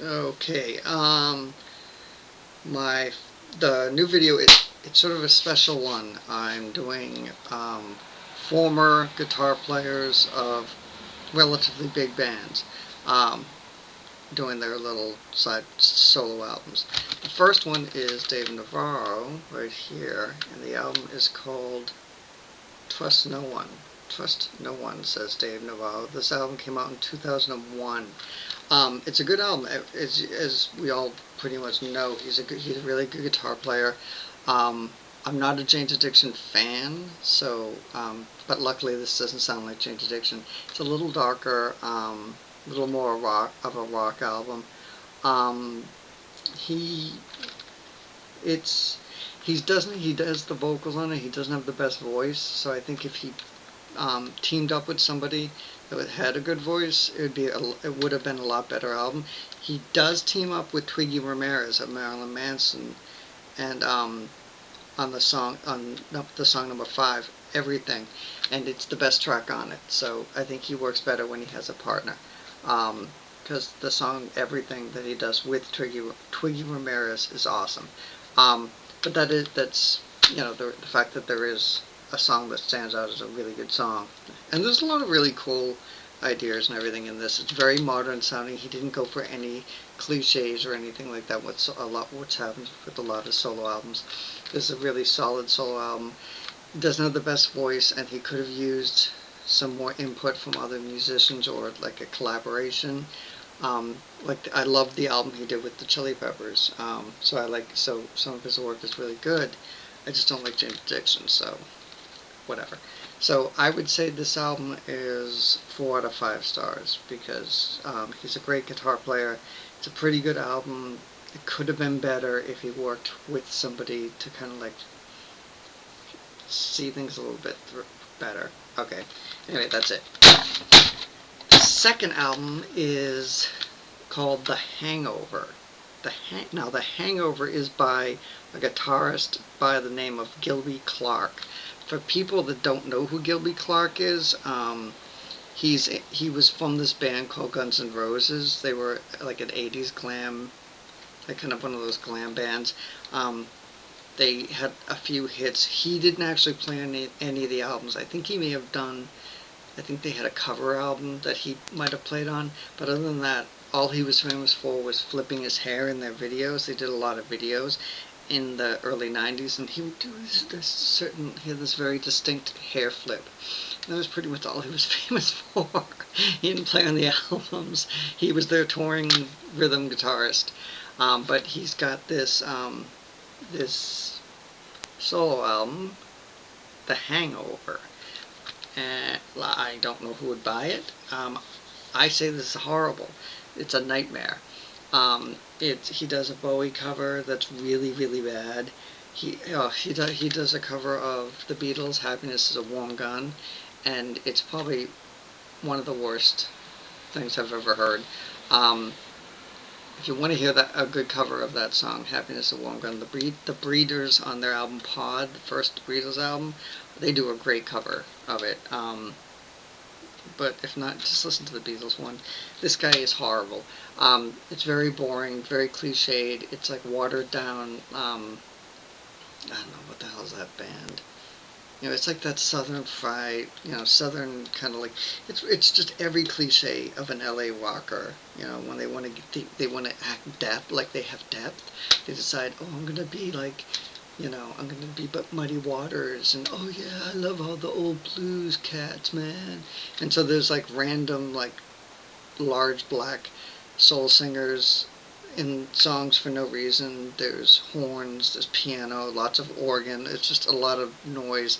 Okay. My the new video, it's sort of a special one. I'm doing former guitar players of relatively big bands, um, doing their little side solo albums. The first one is Dave Navarro right here, and the album is called Trust No One. Trust No One, says Dave Navarro. This album came out in 2001. It's a good album. As we all pretty much know, he's a really good guitar player. Um, I'm not a Jane's Addiction fan, so but luckily this doesn't sound like Jane's Addiction. It's a little darker, a little more rock album. Um, he it's he does the vocals on it. He doesn't have the best voice, so I think if he teamed up with somebody that had a good voice, it would have been a lot better album. He does team up with Twiggy Ramirez of Marilyn Manson, and on the song number 5, Everything, and it's the best track on it. So I think he works better when he has a partner, because the song Everything that he does with Twiggy Ramirez is awesome. Um, but that's the fact that there is a song that stands out as a really good song, and there's a lot of really cool ideas and everything in this. It's very modern sounding. He didn't go for any cliches or anything like that. What's happened with a lot of solo albums. This is a really solid solo album. He doesn't have the best voice, and he could have used some more input from other musicians or like a collaboration. I love the album he did with the Chili Peppers. So some of his work is really good. I just don't like Jane's Addiction, so whatever. So I would say this album is 4 out of 5 stars because he's a great guitar player. It's a pretty good album. It could have been better if he worked with somebody to kind of like see things a little bit better. Okay. Anyway, that's it. The second album is called The Hangover. Now, The Hangover is by a guitarist by the name of Gilby Clarke. For people that don't know who Gilby Clarke is, he was from this band called Guns N' Roses. They were like an 80s glam, like kind of one of those glam bands. They had a few hits. He didn't actually play any of the albums. I think he may have done, I think they had a cover album that he might have played on, but other than that, all he was famous for was flipping his hair in their videos. They did a lot of videos in the early 90s, and he would do he had this very distinct hair flip. And that was pretty much all he was famous for. He didn't play on the albums. He was their touring rhythm guitarist. But he's got this solo album, The Hangover. And I don't know who would buy it. I say this is horrible. It's a nightmare. He does a Bowie cover that's really, really bad. He does a cover of the Beatles' "Happiness Is a Warm Gun," and it's probably one of the worst things I've ever heard. Um, if you want to hear a good cover of that song, "Happiness Is a Warm Gun," the Breeders on their album Pod, the first Beatles album, they do a great cover of it. But if not, just listen to the Beatles one. This guy is horrible. It's very boring, very cliched. It's like watered down. I don't know what the hell is that band. It's like that Southern fried, Southern kind of like it's just every cliche of an LA rocker. When they want to act depth, like they have depth. They decide, oh, I'm gonna be like, I'm gonna be but Muddy Waters, and oh yeah, I love all the old blues cats, man. And so there's like random like large black soul singers in songs for no reason. There's horns, there's piano, lots of organ. It's just a lot of noise,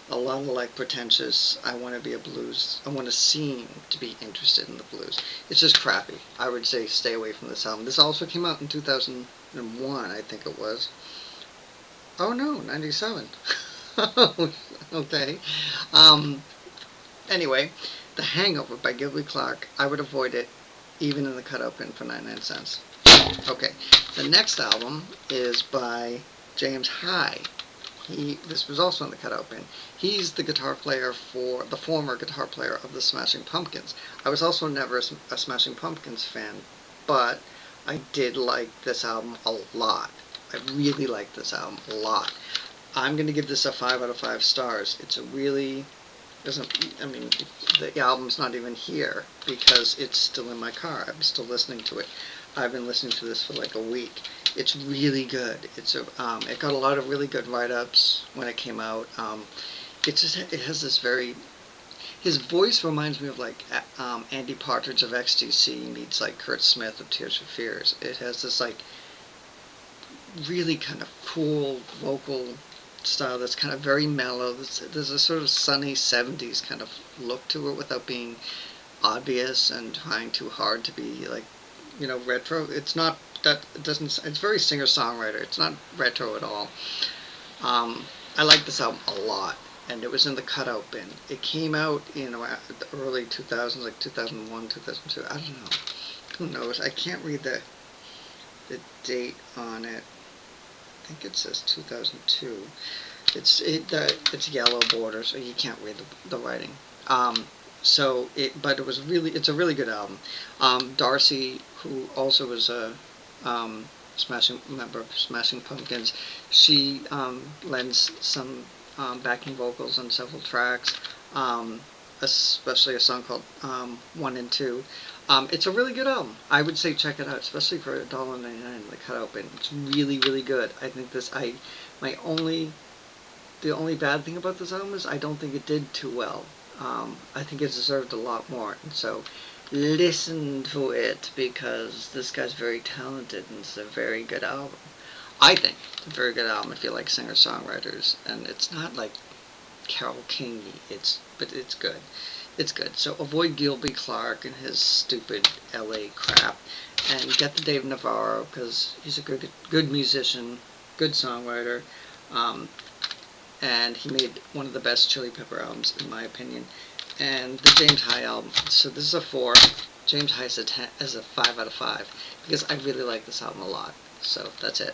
a lot of like pretentious. I want to be a blues. I want to seem to be interested in the blues. It's just crappy. I would say stay away from this album. This also came out in 2001, I think it was. Oh no, 97. Okay. Um, anyway, The Hangover by Gilby Clarke. I would avoid it even in the cutout bin for 99¢. Okay, the next album is by James High. This was also in the cutout bin. He's the former guitar player of the Smashing Pumpkins. I was also never a Smashing Pumpkins fan, but I did like this album a lot. I really like this album a lot. I'm going to give this a 5 out of 5 stars. It's a really doesn't I mean the album's not even here because it's still in my car. I'm still listening to it. I've been listening to this for like a week. It's really good. It got a lot of really good write-ups when it came out. It has this very his voice reminds me of like Andy Partridge of XTC meets like Kurt Smith of Tears for Fears. It has this like really kind of cool vocal style that's kind of very mellow. There's a sort of sunny 70s kind of look to it without being obvious and trying too hard to be like, retro. It's not that it doesn't. It's very singer-songwriter. It's not retro at all. I like this album a lot, and it was in the cutout bin. It came out in the early 2000s, like 2001, 2002. I don't know. Who knows? I can't read the date on it. I think it says 2002. It's yellow border, so you can't read the writing. But it's a really good album. Darcy, who also was a Smashing member of Smashing Pumpkins, she lends some backing vocals on several tracks, especially a song called One and Two. It's a really good album. I would say check it out, especially for $1.99 in the cutout bin. It's really, really good. I think my only the only bad thing about this album is I don't think it did too well. I think it deserved a lot more, and so listen to it because this guy's very talented and it's a very good album. I think it's a very good album if you like singer-songwriters, and it's not like Carole Kingy. But it's good. It's good. So avoid Gilby Clarke and his stupid LA crap, and get the Dave Navarro because he's a good musician, good songwriter, um, and he made one of the best Chili Pepper albums in my opinion. And the James High album. So this is a 4. James High is a 5 out of 5 because I really like this album a lot. So that's it.